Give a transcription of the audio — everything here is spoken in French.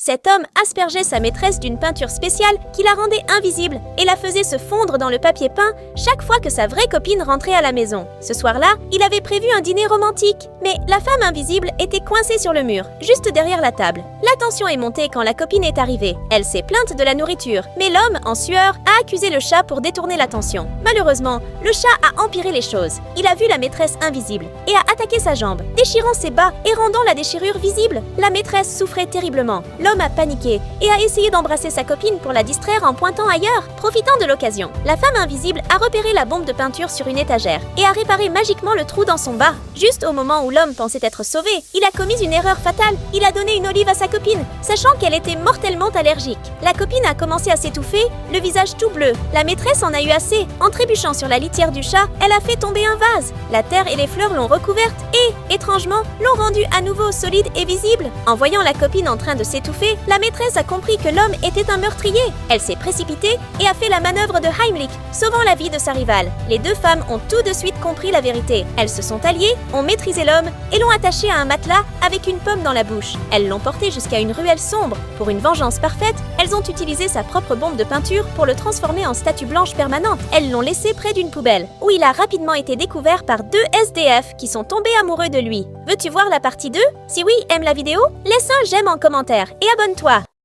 Cet homme aspergeait sa maîtresse d'une peinture spéciale qui la rendait invisible et la faisait se fondre dans le papier peint chaque fois que sa vraie copine rentrait à la maison. Ce soir-là, il avait prévu un dîner romantique, mais la femme invisible était coincée sur le mur, juste derrière la table. La tension est montée quand la copine est arrivée. Elle s'est plainte de la nourriture, mais l'homme, en sueur, a accusé le chat pour détourner l'attention. Malheureusement, le chat a empiré les choses. Il a vu la maîtresse invisible et a attaqué sa jambe, déchirant ses bas et rendant la déchirure visible. La maîtresse souffrait terriblement. L'homme a paniqué et a essayé d'embrasser sa copine pour la distraire en pointant ailleurs, profitant de l'occasion. La femme invisible a repéré la bombe de peinture sur une étagère et a réparé magiquement le trou dans son bas. Juste au moment où l'homme pensait être sauvé, il a commis une erreur fatale. Il a donné une olive à sa copine, sachant qu'elle était mortellement allergique. La copine a commencé à s'étouffer, le visage tout bleu. La maîtresse en a eu assez. En trébuchant sur la litière du chat, elle a fait tomber un vase. La terre et les fleurs l'ont recouverte et, étrangement, l'ont rendue à nouveau solide et visible. En voyant la copine en train de s'étouffer, la maîtresse a compris que l'homme était un meurtrier. Elle s'est précipitée et a fait la manœuvre de Heimlich, sauvant la vie de sa rivale. Les deux femmes ont tout de suite compris la vérité. Elles se sont alliées, ont maîtrisé l'homme et l'ont attaché à un matelas avec une pomme dans la bouche. Elles l'ont porté jusqu'à une ruelle sombre. Pour une vengeance parfaite, elles ont utilisé sa propre bombe de peinture pour le transformer en statue blanche permanente. Elles l'ont laissé près d'une poubelle, où il a rapidement été découvert par deux SDF qui sont tombés amoureux de lui. Veux-tu voir la partie 2? Si oui, aime la vidéo? Laisse un j'aime en commentaire et abonne-toi.